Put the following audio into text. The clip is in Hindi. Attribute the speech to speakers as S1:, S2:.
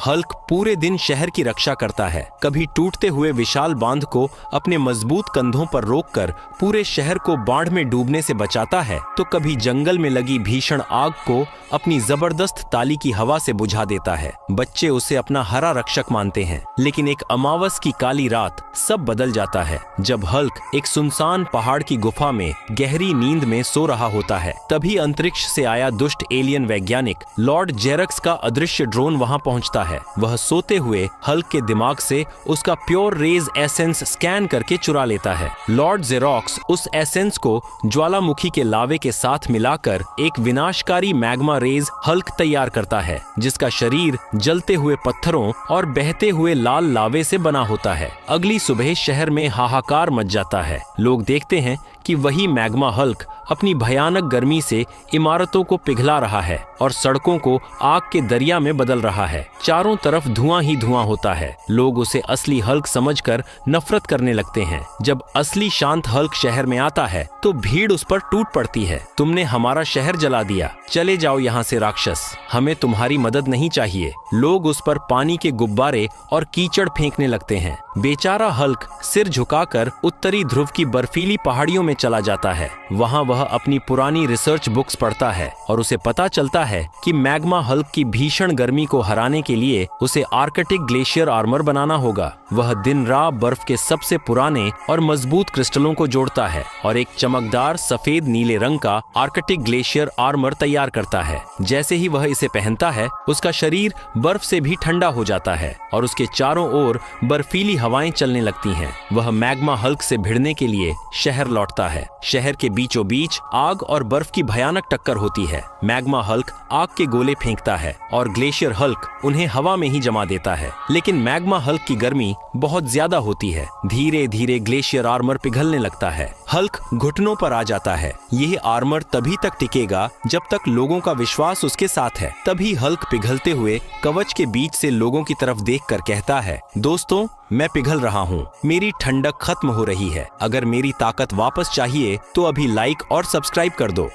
S1: हल्क पूरे दिन शहर की रक्षा करता है, कभी टूटते हुए विशाल बांध को अपने मजबूत कंधों पर रोककर पूरे शहर को बाढ़ में डूबने से बचाता है, तो कभी जंगल में लगी भीषण आग को अपनी जबरदस्त ताली की हवा से बुझा देता है। बच्चे उसे अपना हरा रक्षक मानते हैं, लेकिन एक अमावस की काली रात सब बदल जाता है। जब हल्क एक सुनसान पहाड़ की गुफा में गहरी नींद में सो रहा होता है, तभी अंतरिक्ष से आया दुष्ट एलियन वैज्ञानिक लॉर्ड जेरक्स का अदृश्य ड्रोन वहां पहुंचता है। वह सोते हुए हल्क के दिमाग से उसका प्योर रेज एसेंस स्कैन करके चुरा लेता है। लॉर्ड जेरॉक्स उस एसेंस को ज्वालामुखी के लावे के साथ मिलाकर एक विनाशकारी मैग्मा रेज हल्क तैयार करता है, जिसका शरीर जलते हुए पत्थरों और बहते हुए लाल लावे से बना होता है। अगली सुबह शहर में हाहाकार मच जाता है। लोग देखते हैं कि वही मैग्मा हल्क अपनी भयानक गर्मी से इमारतों को पिघला रहा है और सड़कों को आग के दरिया में बदल रहा है। चारों तरफ धुआं ही धुआं होता है। लोग उसे असली हल्क समझकर नफरत करने लगते हैं। जब असली शांत हल्क शहर में आता है तो भीड़ उस पर टूट पड़ती है। तुमने हमारा शहर जला दिया, चले जाओ यहाँ से राक्षस, हमें तुम्हारी मदद नहीं चाहिए। लोग उस पर पानी के गुब्बारे और कीचड़ फेंकने लगते हैं। बेचारा हल्क सिर झुकाकर उत्तरी ध्रुव की बर्फीली पहाड़ियों में चला जाता है। वहाँ वह अपनी पुरानी रिसर्च बुक्स पढ़ता है और उसे पता चलता है कि मैग्मा हल्क की भीषण गर्मी को हराने के लिए उसे आर्कटिक ग्लेशियर आर्मर बनाना होगा। वह दिन रात बर्फ के सबसे पुराने और मजबूत क्रिस्टलों को जोड़ता है और एक चमकदार सफेद नीले रंग का आर्कटिक ग्लेशियर आर्मर तैयार करता है। जैसे ही वह इसे पहनता है, उसका शरीर बर्फ से भी ठंडा हो जाता है और उसके चारों ओर बर्फीली हवाएं चलने लगती हैं। वह मैग्मा हल्क से भिड़ने के लिए शहर लौटता है। शहर के बीचों बीच आग और बर्फ की भयानक टक्कर होती है। मैग्मा हल्क आग के गोले फेंकता है और ग्लेशियर हल्क उन्हें हवा में ही जमा देता है। लेकिन मैग्मा हल्क की गर्मी बहुत ज्यादा होती है। धीरे धीरे ग्लेशियर आर्मर पिघलने लगता है। हल्क घुटनों पर आ जाता है। यह आर्मर तभी तक टिकेगा जब तक लोगों का विश्वास उसके साथ है। तभी हल्क पिघलते हुए कवच के बीच से लोगों की तरफ देखकर कहता है, दोस्तों, मैं पिघल रहा हूँ, मेरी ठंडक खत्म हो रही है। अगर मेरी ताकत वापस चाहिए तो अभी लाइक और सब्सक्राइब कर दो।